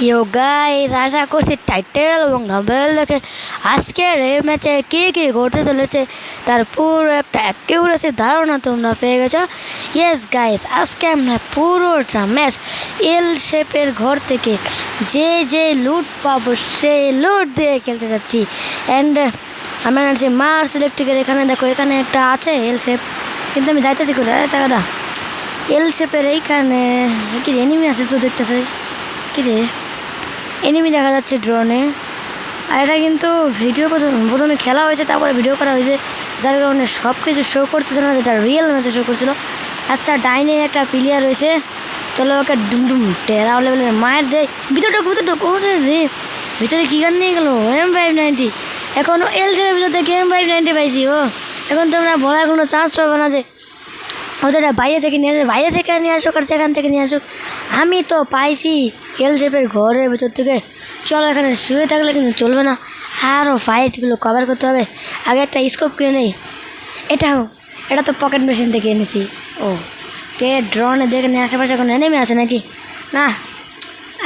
ইয়ো guys, আশা করছি title এবং thumbnail দেখে আজকের এই ম্যাচে কী কী ঘটতে চলেছে তার পুরো একটা অ্যাকিউরেসি ধারণা তোমরা পেয়ে গেছো। ইয়েস গাইস, আজকে আমরা পুরোটা ম্যাচ এল শেপের ঘর থেকে যে লুট পাবো সেই লুট দিয়ে খেলতে যাচ্ছি। অ্যান্ড আমরা আছি মার্স ইলেকট্রিকের। এখানে দেখো, এখানে একটা আছে এল শেপ, কিন্তু আমি যাইতেছি করে টাকাটা এল শেপের এইখানে কি এনিমি আছে তো দেখতেছে কি রে, এনিমি দেখা যাচ্ছে ড্রোনে। আর এটা কিন্তু ভিডিও প্রথমে খেলা হয়েছে, তারপরে ভিডিও করা হয়েছে, যার কারণে সব কিছু শো করতেছে না, যেটা রিয়েল ম্যাচে শো করছিল। আচ্ছা, ডাইনে একটা প্লেয়ার রয়েছে, চলো ওকে ডুমডুম টেরা লেভেলের মায়ের দেয়। ভিতরে ওরে রে, ভিতরে কী গান নিয়ে গেলো? M590। এখনও এল ছেড়ে ভিতর থেকে M590 পাইছি। এখন তোমরা বলার কোনো চান্স পাবে না যে ওদের বাইরে থেকে নিয়ে আসুক আর সেখান থেকে নিয়ে আসুক। আমি তো পাইছি এল শেপের ঘরের ভিতর থেকে। চলো, এখানে শুয়ে থাকলে কিন্তু চলবে না, আরও ফাইটগুলো কভার করতে হবে। আগে একটা স্কোপ কিনে নেই। এটা তো পকেট মেশিন থেকে এনেছি। ও কে ড্রোনে দেখে নিয়ে আশেপাশে কোনো এনিমি আছে নাকি? না,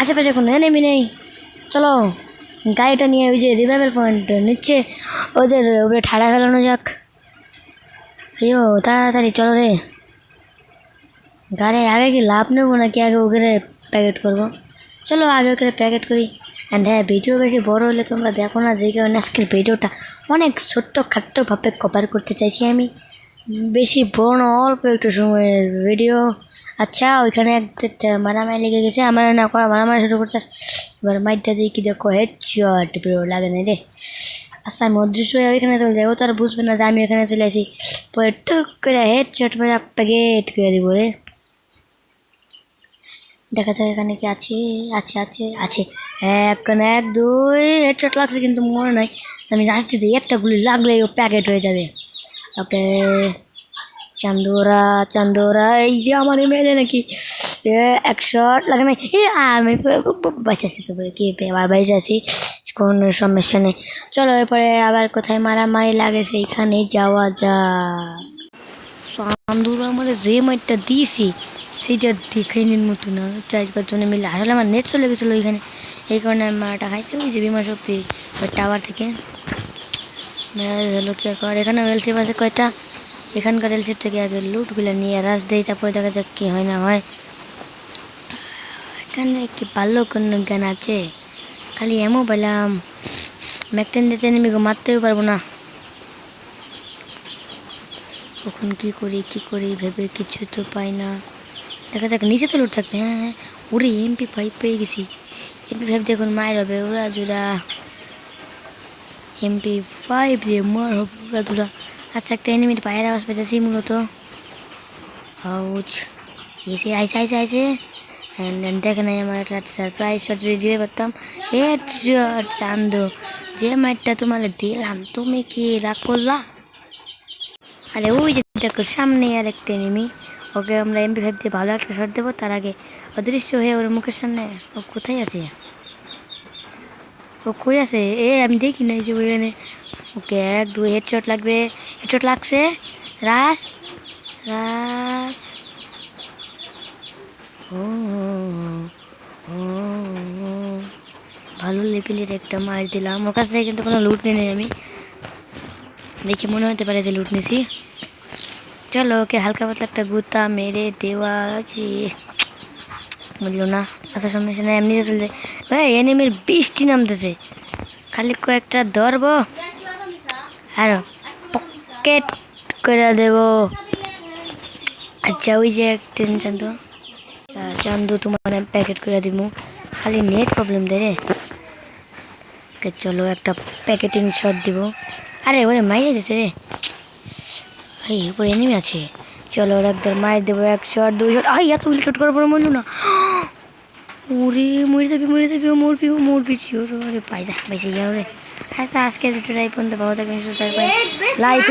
আশেপাশে কোনো এনিমি নেই। চলো গাড়িটা নিয়ে ওই যে রিভাইভাল পয়েন্ট নিচ্ছে, ওদের উপরে ঠাড়া ফেলানো যাক। আইও তাড়াতাড়ি চলো রে। গাড়ি আগে কি লাভ নেবো নাকি আগে ওকে প্যাকেট করবো? চলো আগে ওকে প্যাকেট করি। অ্যান্ড হ্যাঁ, ভিডিও বেশি বড় হলে তোমরা দেখো না, যে কারণে আজকের ভিডিওটা অনেক ছোট্ট খাট্টোভাবে কভার করতে চাইছি আমি। বেশি বড় না, অল্প একটু সময়ের ভিডিও। আচ্ছা, ওইখানে একটা মারামারি লেগে গেছে, আমার না করা মারামারি শুরু করছে। এবার মাইটটা দিয়ে কি দেখো, হেডশট বেরো লাগে না রে। আচ্ছা, আমি অদৃশ্য হয়ে ওইখানে চলে যাই, ও তো আর বুঝবে না যে আমি ওখানে চলে আসি। পরে টুক করে হেডশট মেরে প্যাকেট করে দিব রে। দেখা যায় এখানে কি আছে। আছে এক দুই হেডশট লাগছে, কিন্তু মনে নাই। আমি রাস্তা দিই, একটা গুলি লাগলেই ও প্যাকেট হয়ে যাবে। ওকে, চান্দোরা এই যে আমার মেয়ে নাকি এক শট লাগে না। আমি বাঁচাচ্ছি, তো কি বাঁচাচ্ছি, কোনো সমস্যা নেই। চলো এরপরে আবার কোথায় মারামারি লাগে সেইখানে যাওয়া যাক। চান্দুরা আমার যে মাইটটা দিয়েছি সেইটা দেখেই নিন মতো না, 4-5 জনে মিলে। আসলে আমার নেট চলে গেছিলো ওইখানে, এই কারণে আমি মারাটা খাইছি ওই যে বিমান শক্তি ওই টাওয়ার থেকে। কি আর কর, এখানে এলসিপ আছে কয়টা, এখানকার এলসিপ থেকে আগে লুটগুলো নিয়ে রাশ দেয়, তারপরে দেখা যাক কী হয় না হয়। এখানে কি ভালো কোনো জ্ঞান আছে? খালি এমও পেলাম, ম্যাকটেন দিতে নেমে মারতেও পারবো না। কখন কী করি ভেবে কিছু তো পাই না। দেখা যাক, নিচে তো লুট থাকবে। হ্যাঁ, ওরে MP5 পেয়ে গেছি। MP5 দেখুন মায়ের হবে ওরা দুরা, MP5 দিয়ে মার হবে ওরা দুরা। আচ্ছা, একটা এনিমির পায়ের আওয়াজ পেতেছি মূলত। হাউচ আইসে দেখে নাই, আমার একটা সারপ্রাইজ শট যদি দিতে পারতাম। হেডশট চান্দু, যে মাইটটা তোমার দিলাম তুমি কি রাগ করলা? আরে ওই যে দেখো সামনে আর একটা এনিমি, ওকে আমরা MP5 দিয়ে ভালো একটা শট দেবো। তার আগে অদৃশ্য হয়ে ওর মুখের সামনে। ও কোথায় আছে? ও কই আছে? আমি দেখি না, এই যে ওইখানে। ওকে, 1-2 হেডশট লাগবে। হেডশট লাগছে। রাশ ও ভালো লেভেলের একটা মার দিলাম। ওর কাছ থেকে কিন্তু কোনো লুট নেই আমি, দেখে মনে হতে পারে যে লুট নিছি। চলো ওকে হালকা পাতলা একটা গুতা মেরে দেওয়া আছে, বুঝলো না। আচ্ছা, সমস্যা নেই, এমনি চলছে। এনিমির বৃষ্টি নামতেছে, খালি কয়েকটা ধরবো আর পকেট করে দেব। আচ্ছা, ওই যে একটা চান্দু তোমার প্যাকেট করে দিব, খালি নেট প্রবলেম দেয় রে। চলো একটা প্যাকেটিং শট দিব। আরে ওরে মাইরে দিছে রে, এই উপরে এনিমি আছে। চলো ওর একবার মায়ের দেবো, 1 শট 2 শট। এত উইল শট করার পরে মনে না, ওরে মরে যাবি মরবি ওরে পাইছে গিয়া ওরে। আচ্ছা, আজকের ভিডিওটা এই পর্যন্ত, ভালো থাকবেন, লাইক